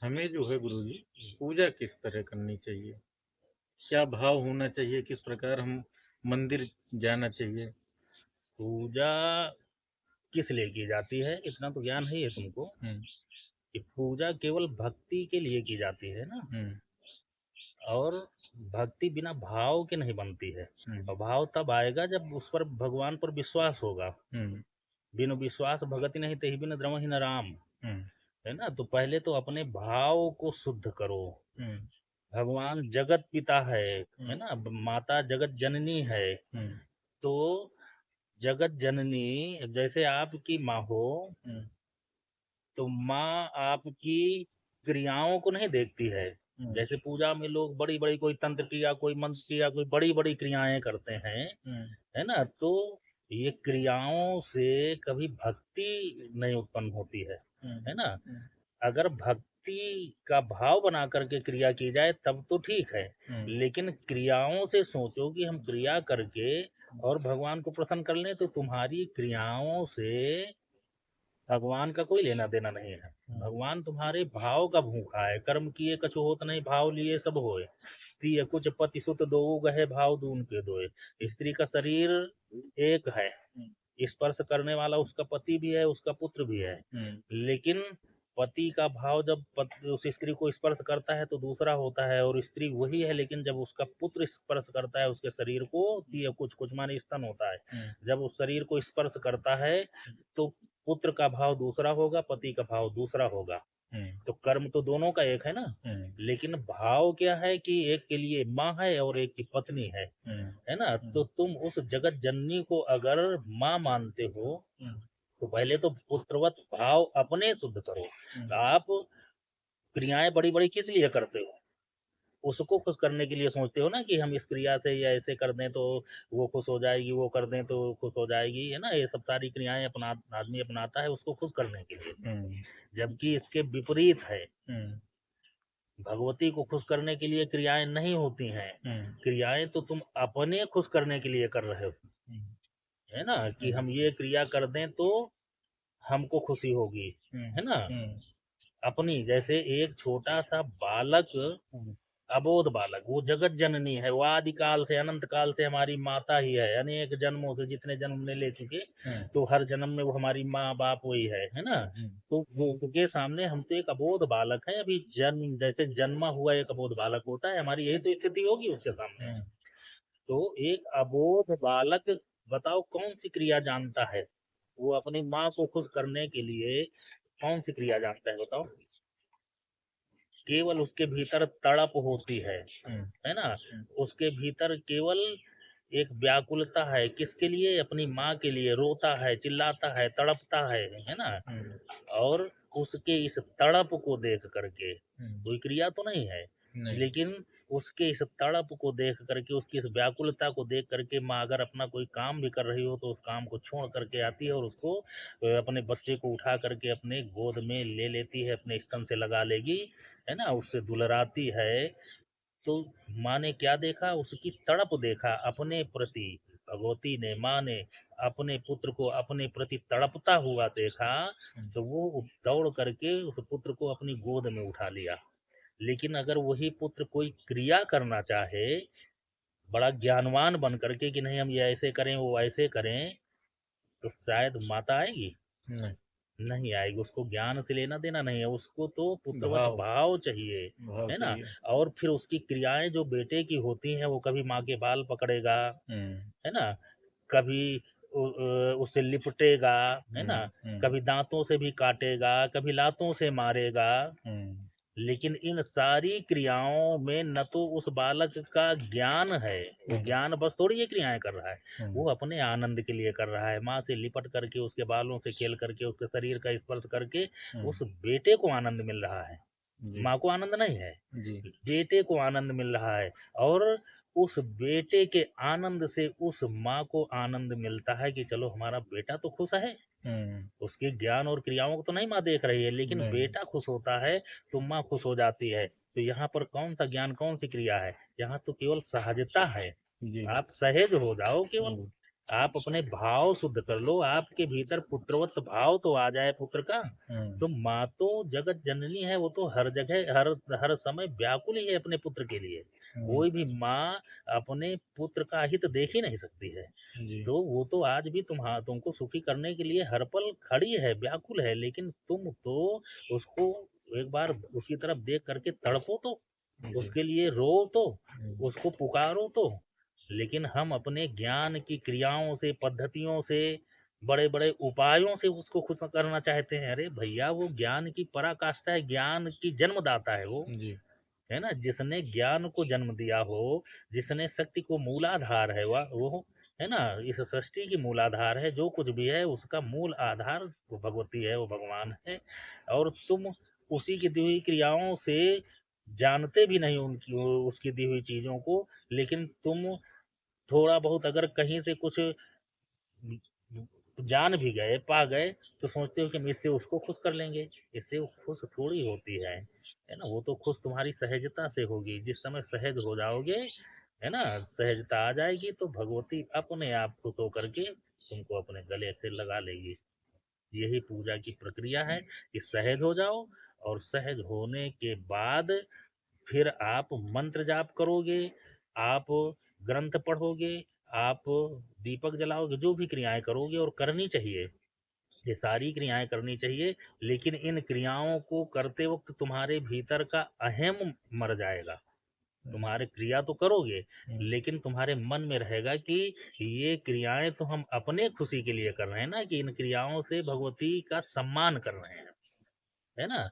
हमें जो है गुरुजी पूजा किस तरह करनी चाहिए? क्या भाव होना चाहिए? किस प्रकार हम मंदिर जाना चाहिए? पूजा किस लिए की जाती है इतना तो ज्ञान है तुमको हुँ, कि पूजा केवल भक्ति के लिए की जाती है ना। हुँ, और भक्ति बिना भाव के नहीं बनती है। हुँ, और भाव तब आएगा जब उस पर भगवान पर विश्वास होगा। हुँ, बिनु विश्वास भगति नहीं तही बिन द्रवहि न राम। हुँ, है ना, तो पहले तो अपने भाव को शुद्ध करो। हुँ, भगवान जगत पिता हुँ, है ना, माता जगत जननी है। हुँ, तो जगत जननी जैसे आपकी माँ हो, हुँ, तो माँ आपकी क्रियाओं को नहीं देखती है। हुँ, जैसे पूजा में लोग बड़ी बड़ी कोई तंत्र क्रिया, कोई मंत्र क्रिया, कोई बड़ी बड़ी क्रियाएं करते हैं, हुँ, है ना। तो ये क्रियाओं से कभी भक्ति नहीं उत्पन्न होती हुँ, है ना। हुँ, अगर भक्ति का भाव बना करके क्रिया की जाए तब तो ठीक है। हुँ, लेकिन क्रियाओं से सोचो कि हम क्रिया करके और भगवान को प्रसन्न कर लें, तो तुम्हारी क्रियाओं से भगवान का कोई लेना देना नहीं है। हुँ, भगवान तुम्हारे भाव का भूखा है। कर्म किए कछु होत नहीं, भाव लिए सब होए। प्रिय कुछ पति सुत दोऊ गहे, भाव दून के दोए। स्त्री का शरीर एक है, हुँ, स्पर्श करने वाला उसका पति भी है, उसका पुत्र भी है। हुँ, लेकिन पति का भाव जब उस स्त्री को स्पर्श करता है तो दूसरा होता है, और स्त्री वही है, लेकिन जब उसका पुत्र स्पर्श करता है उसके शरीर को, तो ये कुछ कुछ माने स्तन होता है, हुँ, जब उस शरीर को स्पर्श करता है तो पुत्र का भाव दूसरा होगा, पति का भाव दूसरा होगा। हुँ, तो कर्म तो दोनों का एक है ना। हुँ, लेकिन भाव क्या है कि एक के लिए माँ है और एक की पत्नी हुँ, है ना। तो हुँ, तुम उस जगत जननी को अगर माँ मानते हो, हुँ, तो पहले तो पुत्रवत भाव अपने शुद्ध करो। हुँ, आप क्रियाएं बड़ी बड़ी किस लिए करते हो? उसको खुश करने के लिए सोचते हो ना कि हम इस क्रिया से या ऐसे कर दें तो वो खुश हो जाएगी, वो कर दें तो खुश हो जाएगी, है ना। ये सब सारी क्रियाएं अपना आदमी अपनाता है उसको खुश करने के लिए, हुँ, जबकि इसके विपरीत है। हुँ, भगवती को खुश करने के लिए क्रियाएं नहीं होती हैं। हुँ, क्रियाएं तो तुम अपने खुश करने के लिए कर रहे हो, हुँ, है ना, कि हुँ, हम ये क्रिया कर दें तो हमको खुशी होगी, हुँ, है ना। हुँ, अपनी जैसे एक छोटा सा बालक, हुँ, अबोध बालक, वो जगत जननी है, वो आदि काल से अनंत काल से हमारी माता ही है। अनेक जन्मों से जितने जन्म हमने ले चुके, हुँ, तो हर जन्म में वो हमारी माँ बाप वही है ना। हुँ, तो वो उनके सामने हम तो एक अबोध बालक है, अभी जन्म जैसे जन्मा हुआ एक अबोध बालक होता है, हमारी यही तो स्थिति होगी उसके सामने। हुँ, तो एक अबोध बालक बताओ कौन सी क्रिया जानता है? वो अपनी माँ को खुश करने के लिए कौन सी क्रिया जानता है बताओ? केवल उसके भीतर तड़प होती हुँ, है ना? हुँ, उसके भीतर केवल एक व्याकुलता है, किसके लिए? अपनी माँ के लिए रोता है, चिल्लाता है, तड़पता है ना? हुँ, और उसके इस तड़प को देख करके, हुँ, कोई क्रिया तो नहीं है, नहीं, लेकिन उसके इस तड़प को देख करके, उसकी इस व्याकुलता को देख करके माँ अगर अपना कोई काम भी कर रही हो तो उस काम को छोड़ करके आती है और उसको अपने बच्चे को उठा करके अपने गोद में ले लेती है, अपने स्तन से लगा लेगी, है ना? उससे दुलराती है। तो माँ ने क्या देखा? उसकी तड़प देखा अपने प्रति। भगवती ने, माँ ने अपने पुत्र को अपने प्रति तड़पता हुआ देखा, हुँ, तो वो दौड़ करके उस पुत्र को अपनी गोद में उठा लिया। लेकिन अगर वही पुत्र कोई क्रिया करना चाहे, बड़ा ज्ञानवान बन करके कि नहीं हम ये ऐसे करें, वो ऐसे करें, तो शायद माता आएगी? नहीं, नहीं आएगी। उसको ज्ञान से लेना देना नहीं है, उसको तो पुत्रवत भाव भाव चाहिए, भाव है ना। चाहिए। और फिर उसकी क्रियाएं जो बेटे की होती हैं, वो कभी माँ के बाल पकड़ेगा, हुँ, है ना, कभी उससे लिपटेगा, है हुँ, ना, हुँ, कभी दांतों से भी काटेगा, कभी लातों से मारेगा। हुँ, लेकिन इन सारी क्रियाओं में न तो उस बालक का ज्ञान है, वो हुँ, ज्ञान बस थोड़ी ये क्रियाएं कर रहा है, हुँ, वो अपने आनंद के लिए कर रहा है। माँ से लिपट करके, उसके बालों से खेल करके, उसके शरीर का स्पर्श करके हुँ, उस बेटे को आनंद मिल रहा है। जी, माँ को आनंद नहीं है, जी, बेटे को आनंद मिल रहा है। और उस बेटे के आनंद से उस माँ को आनंद मिलता है कि चलो हमारा बेटा तो खुश है। हुँ, उसके ज्ञान और क्रियाओं को तो नहीं माँ देख रही है, लेकिन नहीं, बेटा खुश होता है तो माँ खुश हो जाती है। तो यहाँ पर कौन सा ज्ञान, कौन सी क्रिया है? यहाँ तो केवल सहजता है। जी, आप सहज हो जाओ केवल, हुँ, आप अपने भाव शुद्ध कर लो, आपके भीतर पुत्रवत भाव तो आ जाए पुत्र का। तो माँ तो जगत जननी है, वो तो हर जगह हर समय व्याकुल ही है अपने पुत्र के लिए। कोई भी माँ अपने पुत्र का हित देख ही नहीं सकती है। जी। तो वो तो आज भी तुमको सुखी करने के लिए हर पल खड़ी है, व्याकुल है, लेकिन तुम तो उसको एक बार उसकी तरफ देख करके तड़पो तो, जी। उसके लिए रो तो, जी। उसको पुकारो तो। लेकिन हम अपने ज्ञान की क्रियाओं से, पद्धतियों से, बड़े-बड़े उपायों से उसको खुश करना चाहते हैं। अरे भैया, वो ज्ञान की पराकाष्ठा है, ज्ञान की जन्मदाता है वो, जी। है ना? जिसने ज्ञान को जन्म दिया हो, जिसने शक्ति को मूलाधार है वो, है ना? इस सृष्टि की मूलाधार है, जो कुछ भी है उसका मूल आधार वो भगवती है, वो भगवान है। और तुम उसी की दी हुई क्रियाओं से जानते भी नहीं उसकी दी हुई चीज़ों को, लेकिन तुम थोड़ा बहुत अगर कहीं से कुछ जान भी गए, पा गए, तो सोचते हो कि हम इससे उसको खुश कर लेंगे, इससे वो खुश थोड़ी होती है ना? वो तो खुश तुम्हारी सहजता से होगी, जिस समय सहज हो जाओगे, है ना? सहजता आ जाएगी तो भगवती अपने आप खुश होकर के तुमको अपने गले से लगा लेगी। यही पूजा की प्रक्रिया है कि सहज हो जाओ, और सहज होने के बाद फिर आप मंत्र जाप करोगे, आप ग्रंथ पढ़ोगे, आप दीपक जलाओगे, जो भी क्रियाएँ करोगे और करनी चाहिए। ये सारी क्रियाएँ करनी चाहिए, लेकिन इन क्रियाओं को करते वक़्त तुम्हारे भीतर का अहम मर जाएगा। तुम्हारे क्रिया तो करोगे, लेकिन तुम्हारे मन में रहेगा कि ये क्रियाएँ तो हम अपने खुशी के लिए कर रहे हैं ना, कि इन क्रियाओं से भगवती का सम्मान कर रहे हैं। है ना?